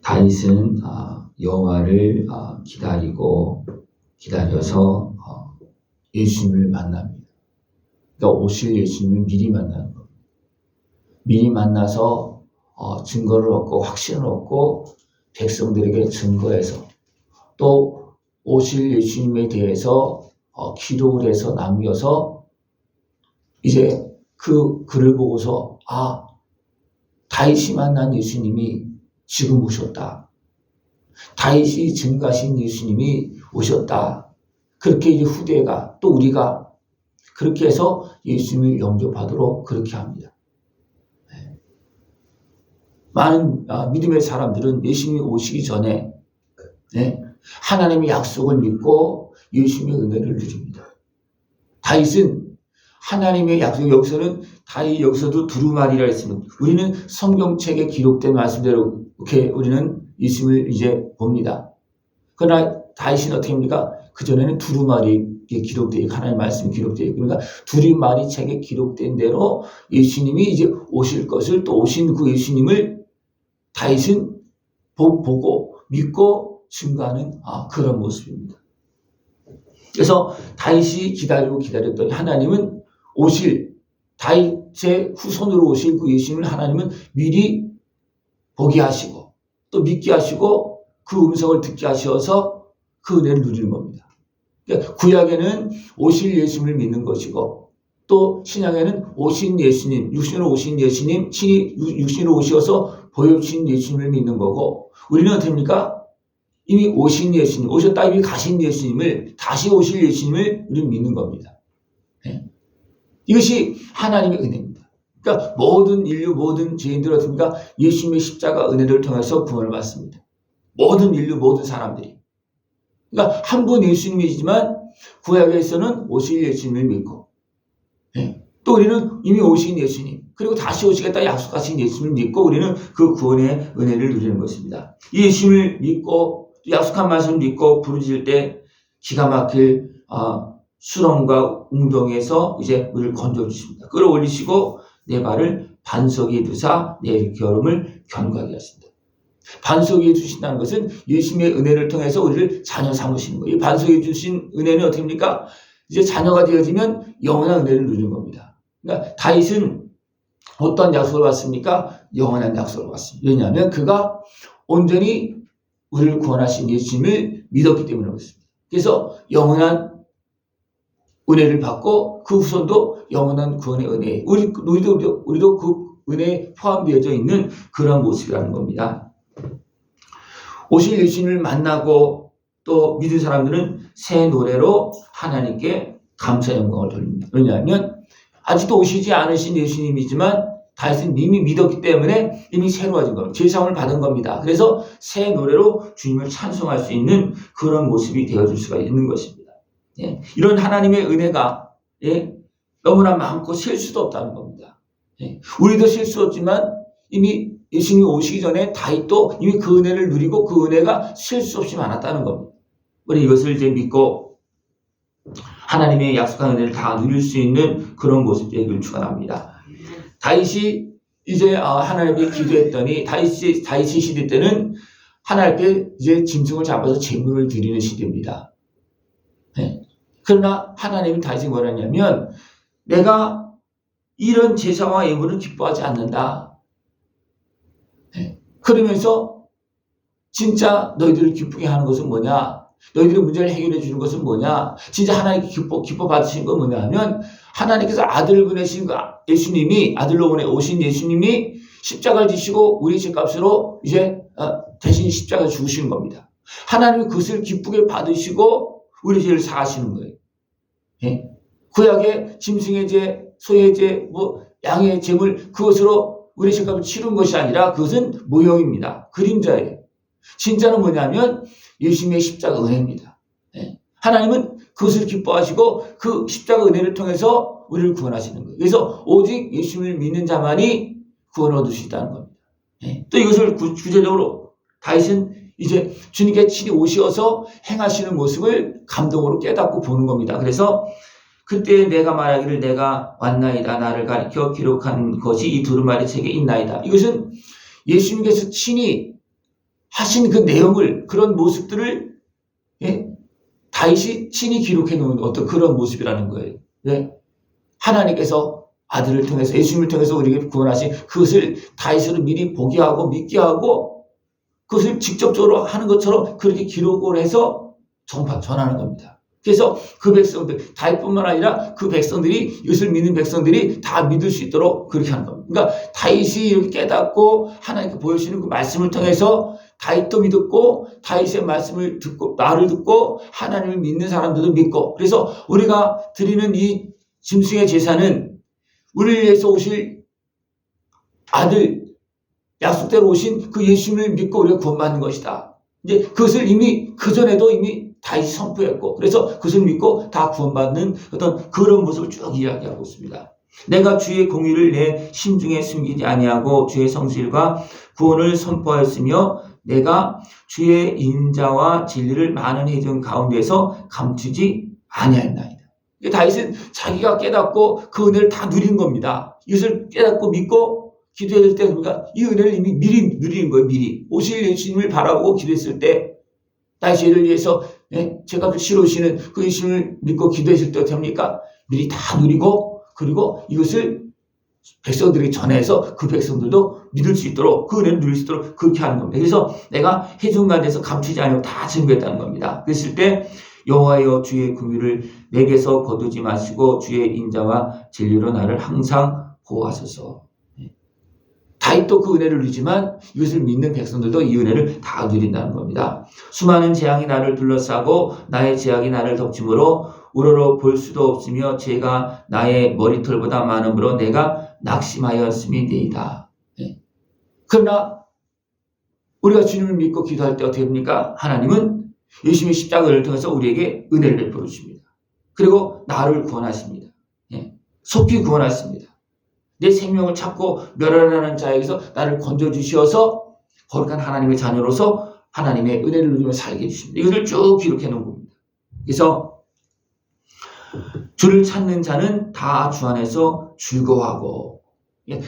다윗은 여호와를 기다려서 예수님을 만납니다. 그러니까 오실 예수님을 미리 만나는 겁니다. 미리 만나서 증거를 얻고 확신을 얻고 백성들에게 증거해서 또 오실 예수님에 대해서 기록을 해서 남겨서 이제 그 글을 보고서 다윗이 만난 예수님이 지금 오셨다. 다윗이 증가하신 예수님이 오셨다. 그렇게 이제 후대가 또 우리가 그렇게 해서 예수님을 영접하도록 그렇게 합니다. 많은 믿음의 사람들은 예수님이 오시기 전에 하나님의 약속을 믿고 예수님의 은혜를 누립니다. 다윗은 하나님의 약속, 여기서는 다윗 여기서도 두루마리라 했습니다. 우리는 성경책에 기록된 말씀대로 이렇게 우리는 예수님을 이제 봅니다. 그러나 다윗은 어떻게 합니까? 그전에는 두루마리에 기록되어 있고 하나님의 말씀이 기록되어 있고 그러니까 두루마리 책에 기록된 대로 예수님이 이제 오실 것을 또 오신 그 예수님을 다윗은 보고 믿고 증거하는 그런 모습입니다. 그래서 다윗이 기다렸더니 하나님은 다윗의 후손으로 오실 그 예수님을 하나님은 미리 보게 하시고 또 믿게 하시고 그 음성을 듣게 하셔서 그 은혜를 누리는 겁니다. 그러니까 구약에는 오실 예수님을 믿는 것이고 또 신약에는 오신 예수님, 육신으로 오신 예수님, 친히 육신으로 오셔서 보여주신 예수님을 믿는 거고 우리는 어떻게 합니까? 이미 오신 예수님, 오셨다 이미 가신 예수님을 다시 오실 예수님을 우리는 믿는 겁니다. 이것이 하나님의 은혜입니다. 그러니까 모든 인류, 모든 죄인들은 어떻습니까? 예수님의 십자가 은혜를 통해서 구원을 받습니다. 모든 인류, 모든 사람들이. 그러니까 한 분 예수님이지만 구약에서는 오실 예수님을 믿고 또 우리는 이미 오신 예수님 그리고 다시 오시겠다 약속하신 예수님을 믿고 우리는 그 구원의 은혜를 누리는 것입니다. 이 예수님을 믿고 약속한 말씀을 믿고 부르짖을 때 기가 막힐 수렁과 웅덩이에서 이제 우리를 건져주십니다. 끌어올리시고 내 발을 반석 위에 두사 내 걸음을 견고하게 하십니다. 반석 위에 두신다는 것은 예수님의 은혜를 통해서 우리를 자녀 삼으시는 거예요. 이 반석 위에 주신 은혜는 어떻게 합니까? 이제 자녀가 되어지면 영원한 은혜를 누리는 겁니다. 그러니까 다윗은 어떤 약속을 받습니까? 영원한 약속을 받습니다. 왜냐하면 그가 온전히 우리를 구원하신 예수님을 믿었기 때문에 그렇습니다. 그래서 영원한 은혜를 받고 그 후손도 영원한 구원의 은혜, 우리도 그 은혜에 포함되어져 있는 그런 모습이라는 겁니다. 오실 예수님을 만나고 또 믿은 사람들은 새 노래로 하나님께 감사 영광을 돌립니다. 왜냐하면 아직도 오시지 않으신 예수님이지만 다윗은 이미 믿었기 때문에 이미 새로워진 겁니다. 죄사함을 받은 겁니다. 그래서 새 노래로 주님을 찬송할 수 있는 그런 모습이 되어줄 수가 있는 것입니다. 이런 하나님의 은혜가 너무나 많고 셀 수도 없다는 겁니다. 우리도 셀 수 없지만 이미 예수님이 오시기 전에 다윗도 이미 그 은혜를 누리고 그 은혜가 셀 수 없이 많았다는 겁니다. 우리 이것을 이제 믿고 하나님의 약속한 은혜를 다 누릴 수 있는 그런 모습이 되기를 축원합니다. 다윗이 이제 하나님께 기도했더니 다윗의 시대 때는 하나님께 이제 짐승을 잡아서 제물을 드리는 시대입니다. 그러나 하나님은 다윗이 뭐라냐면 내가 이런 제사와 예물을 기뻐하지 않는다. 그러면서 진짜 너희들을 기쁘게 하는 것은 뭐냐? 너희들의 문제를 해결해 주는 것은 뭐냐? 진짜 하나님께 기뻐 받으신 건 뭐냐 하면 하나님께서 아들을 보내신 예수님이 아들로 오신 예수님이 십자가를 지시고 우리 죄값으로 이제 대신 십자가를 죽으시는 겁니다. 하나님이 그것을 기쁘게 받으시고 우리 죄를 사하시는 거예요. 구약의 짐승의 죄, 소의 죄, 양의 제물 그것으로 우리 죄값을 치른 것이 아니라 그것은 모형입니다. 그림자예요. 진짜는 뭐냐면 예수님의 십자가 은혜입니다. 하나님은 그것을 기뻐하시고 그 십자가 은혜를 통해서 우리를 구원하시는 거예요. 그래서 오직 예수님을 믿는 자만이 구원을 얻을 수 있다는 겁니다. 또 이것을 구체적으로 다윗은 이제 주님께 친히 오셔서 행하시는 모습을 감동으로 깨닫고 보는 겁니다. 그래서 그때 내가 말하기를 내가 왔나이다 나를 가리켜 기록한 것이 이 두루마리 책에 있나이다. 이것은 예수님께서 친히 하신 그 내용을, 그런 모습들을, 예? 다윗이 친히 기록해 놓은 어떤 그런 모습이라는 거예요. 예? 하나님께서 아들을 통해서, 예수님을 통해서 우리에게 구원하신 그것을 다윗으로 미리 보게 하고 믿게 하고 그것을 직접적으로 하는 것처럼 그렇게 기록을 해서 전하는 겁니다. 그래서 그 백성들, 다윗뿐만 아니라 그 백성들이, 이것을 믿는 백성들이 다 믿을 수 있도록 그렇게 하는 겁니다. 그러니까 다윗이 이렇게 깨닫고 하나님께 보여주시는 그 말씀을 통해서 다윗도 믿었고, 다윗의 말씀을 듣고, 나를 듣고, 하나님을 믿는 사람들도 믿고, 그래서 우리가 드리는 이 짐승의 제사는 우리를 위해서 오실 아들, 약속대로 오신 그 예수님을 믿고 우리가 구원받는 것이다. 이제 그것을 이미 그전에도 이미 다윗이 선포했고, 그래서 그것을 믿고 다 구원받는 어떤 그런 모습을 쭉 이야기하고 있습니다. 내가 주의 공의를 내 심중에 숨기지 아니하고 주의 성실과 구원을 선포하였으며 내가 주의 인자와 진리를 많은 회중 가운데서 감추지 아니하였나이다. 다윗은 자기가 깨닫고 그 은혜를 다 누린 겁니다. 이것을 깨닫고 믿고 기도해야 될 때, 그러니까 이 은혜를 이미 미리 누리는 거예요. 미리 오실 예수님을 바라보고 기도했을 때, 나의 죄를 위해서 죄값을 치르시는 그 예수님을 믿고 기도했을 때 어떻게 합니까? 미리 다 누리고, 그리고 이것을 백성들에게 전해서 그 백성들도 믿을 수 있도록, 그 은혜를 누릴 수 있도록 그렇게 하는 겁니다. 그래서 내가 회중 가운데서 감추지 않고 다 증거했다는 겁니다. 그랬을 때 여호와여 주의 긍휼을 내게서 거두지 마시고 주의 인자와 진리로 나를 항상 보호하소서. 다윗도 그 은혜를 누리지만 이것을 믿는 백성들도 이 은혜를 다 누린다는 겁니다. 수많은 재앙이 나를 둘러싸고 나의 제약이 나를 덮치므로 우러러 볼 수도 없으며 죄가 나의 머리털보다 많으므로 내가 낙심하였음이니이다. 그러나 우리가 주님을 믿고 기도할 때 어떻게 됩니까? 하나님은 예수님의 십자가를 통해서 우리에게 은혜를 베풀어 주십니다. 그리고 나를 구원하십니다. 속히 구원하십니다. 내 생명을 찾고 멸하려는 자에게서 나를 건져주셔서 거룩한 하나님의 자녀로서 하나님의 은혜를 누리며 살게 해주십니다. 이것을 쭉 기록해 놓은 겁니다. 그래서 주를 찾는 자는 다 주 안에서 즐거워하고,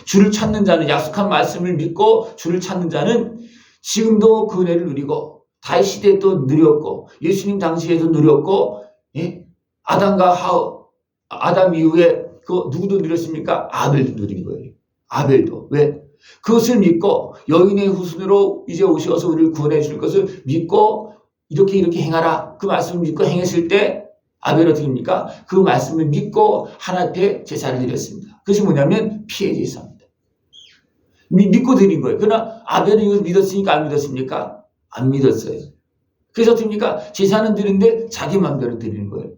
주를 찾는 자는, 약속한 말씀을 믿고 주를 찾는 자는 지금도 그 은혜를 누리고, 다윗 시대에도 누렸고, 예수님 당시에도 누렸고, 아담 이후에 그 누구도 누렸습니까? 아벨도 누린 거예요. 아벨도. 왜? 그것을 믿고 여인의 후손으로 이제 오셔서 우리를 구원해 줄 것을 믿고 이렇게 행하라. 그 말씀을 믿고 행했을 때 아벨은 어떻게 합니까? 그 말씀을 믿고 하나님 앞에 제사를 드렸습니다. 그것이 뭐냐면 피해 제사입니다. 믿고 드린 거예요. 그러나 아벨은 이걸 믿었으니까 안 믿었습니까? 안 믿었어요. 그래서 어떻게 합니까? 제사는 드리는데 자기 마음대로 드리는 거예요.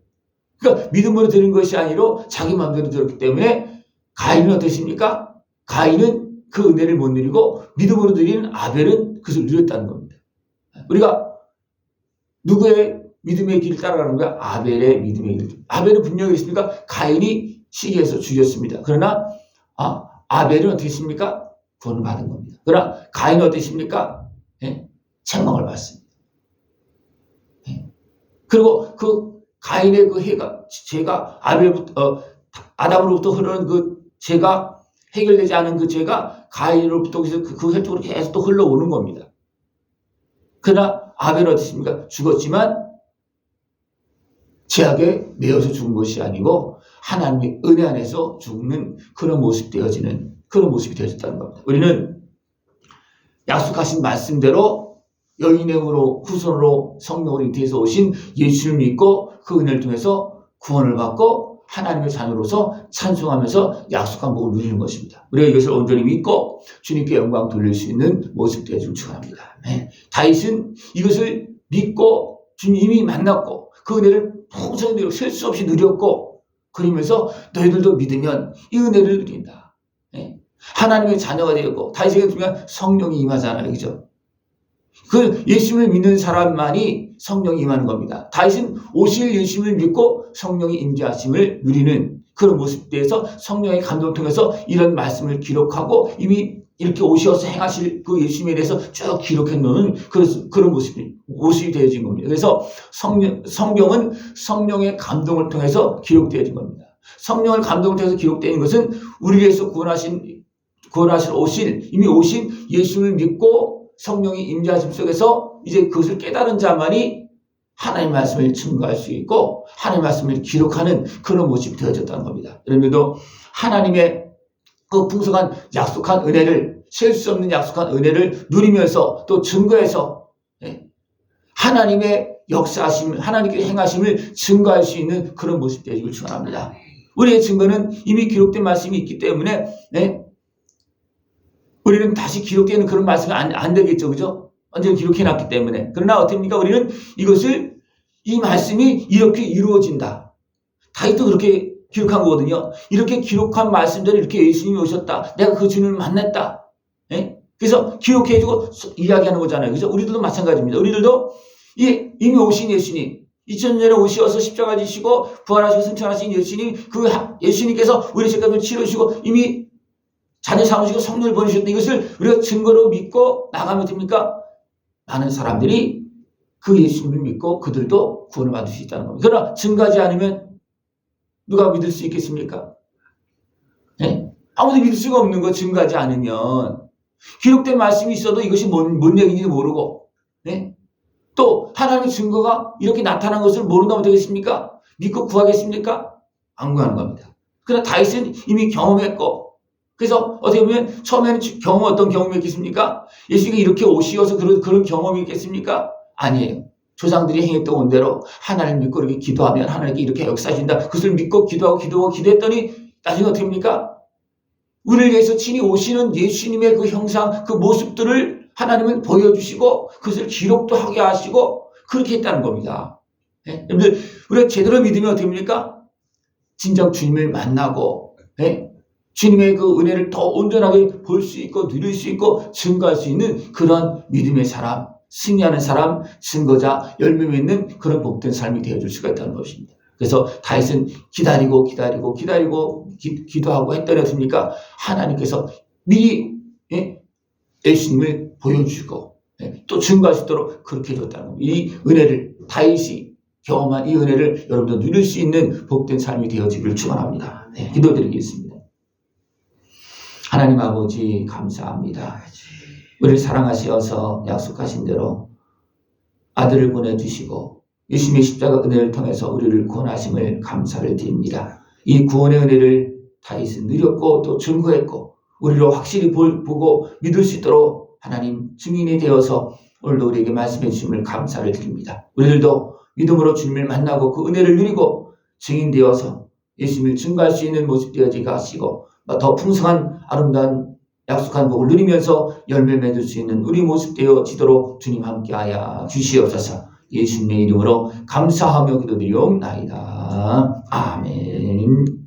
그러니까 믿음으로 드린 것이 아니라 자기 마음대로 드렸기 때문에 가인은 어떠십니까? 가인은 그 은혜를 못 누리고 믿음으로 드린 아벨은 그것을 누렸다는 겁니다. 우리가 누구의 믿음의 길을 따라가는 거야? 아벨의 믿음의 길. 아벨은 분명히 그랬습니까? 가인이 시기해서 죽였습니다. 그러나 아벨은 어떻게 했습니까? 구원을 받은 겁니다. 그러나 가인은 어떠십니까? 책망을 받습니다. 그리고 그 가인의 그 죄가 아담으로부터 흐르는 그 죄가 해결되지 않은 그 죄가 가인으로부터 그 혈통으로 계속 또 흘러오는 겁니다. 그러나 아벨은 어떻습니까? 죽었지만 죄악에 매여서 죽은 것이 아니고 하나님의 은혜 안에서 죽는 그런 모습이 되어졌다는 겁니다. 우리는 약속하신 말씀대로 여인의 후손으로 성령으로 잉태해서 오신 예수를 믿고 그 은혜를 통해서 구원을 받고 하나님의 자녀로서 찬송하면서 약속한 복을 누리는 것입니다. 우리가 이것을 온전히 믿고 주님께 영광 돌릴 수 있는 모습 되어주길 축원합니다. 다윗은 이것을 믿고 주님이 만났고 그 은혜를 풍성히 누리고 셀 수 없이 누렸고, 그러면서 너희들도 믿으면 이 은혜를 누린다. 하나님의 자녀가 되었고, 다윗에게 보면 성령이 임하잖아요. 그죠? 그 예수님을 믿는 사람만이 성령이 임하는 겁니다. 다윗은 오실 예수님을 믿고 성령이 임재하심을 누리는 그런 모습에 대해서 성령의 감동을 통해서 이런 말씀을 기록하고 이미 이렇게 오셔서 행하실 그 예수님에 대해서 쭉 기록해 놓은 그런 모습이 되어진 겁니다. 그래서 성경은 성령의 감동을 통해서 기록되어진 겁니다. 성령의 감동을 통해서 기록되는 것은 우리를 위해서 구원하실 이미 오신 예수님을 믿고 성령이 임재하심 속에서 이제 그것을 깨달은 자만이 하나님의 말씀을 증거할 수 있고 하나님의 말씀을 기록하는 그런 모습이 되어졌다는 겁니다. 여러분들도 하나님의 그 풍성한 약속한 은혜를, 셀 수 없는 약속한 은혜를 누리면서 또 증거해서 하나님의 역사하심, 하나님께 행하심을 증거할 수 있는 그런 모습이 되기를 축원합니다. 우리의 증거는 이미 기록된 말씀이 있기 때문에 우리는 다시 기록되는 그런 말씀이 안 되겠죠. 그죠? 완전히 기록해놨기 때문에. 그러나 어떻습니까? 우리는 이것을, 이 말씀이 이렇게 이루어진다. 다윗도 그렇게 기록한 거거든요. 이렇게 기록한 말씀대로 이렇게 예수님이 오셨다. 내가 그 주님을 만났다. 그래서 기록해주고 이야기하는 거잖아요. 그죠? 우리들도 마찬가지입니다. 우리들도 이미 오신 예수님, 2000년 전에 오셔서 십자가 지시고 부활하시고 승천하신 예수님, 그 예수님께서 우리 죄값을 치르시고 이미 자녀 삼으시고 성령을 보내주셨다. 이것을 우리가 증거로 믿고 나가면 됩니까? 많은 사람들이 그 예수님을 믿고 그들도 구원을 받을 수 있다는 겁니다. 그러나 증거하지 않으면 누가 믿을 수 있겠습니까? 아무도 믿을 수가 없는 거. 증거하지 않으면 기록된 말씀이 있어도 이것이 뭔 얘기인지 모르고 또 하나님의 증거가 이렇게 나타난 것을 모른다면 되겠습니까? 믿고 구하겠습니까? 안 구하는 겁니다. 그러나 다윗은 이미 경험했고, 그래서 어떻게 보면 처음에는 어떤 경험이 있겠습니까? 예수가 이렇게 오시어서 그런 경험이 있겠습니까? 아니에요. 조상들이 행했던 원대로 하나님 믿고 이렇게 기도하면 하나님께 이렇게 역사하신다. 그것을 믿고 기도했더니 나중에 어떻게 합니까? 우리를 위해서 친히 오시는 예수님의 그 형상, 그 모습들을 하나님은 보여주시고 그것을 기록도 하게 하시고 그렇게 했다는 겁니다. 여러분들, 우리가 제대로 믿으면 어떻게 됩니까? 진정 주님을 만나고 주님의 그 은혜를 더 온전하게 볼 수 있고 누릴 수 있고 증거할 수 있는 그런 믿음의 사람, 승리하는 사람, 증거자, 열매 맺는 그런 복된 삶이 되어줄 수가 있다는 것입니다. 그래서 다윗은 기다리고 기도하고 했더니 어떻습니까? 하나님께서 미리 예수님을 보여주고 또 증거할 수 있도록 그렇게 해줬다는 겁니다. 이 은혜를, 다윗이 경험한 이 은혜를 여러분도 누릴 수 있는 복된 삶이 되어지기를 축원합니다. 기도드리겠습니다. 하나님 아버지 감사합니다. 우리를 사랑하시어서 약속하신 대로 아들을 보내주시고 예수님의 십자가 은혜를 통해서 우리를 구원하심을 감사를 드립니다. 이 구원의 은혜를 다윗은 누렸고 또 증거했고 우리로 확실히 보고 믿을 수 있도록 하나님 증인이 되어서 오늘도 우리에게 말씀해 주심을 감사를 드립니다. 우리들도 믿음으로 주님을 만나고 그 은혜를 누리고 증인 되어서 예수님을 증거할 수 있는 모습 되어지게 하시고 더 풍성한 아름다운 약속한 복을 누리면서 열매 맺을 수 있는 우리 모습 되어지도록 주님 함께하여 주시옵소서. 예수님의 이름으로 감사하며 기도드리옵나이다. 아멘.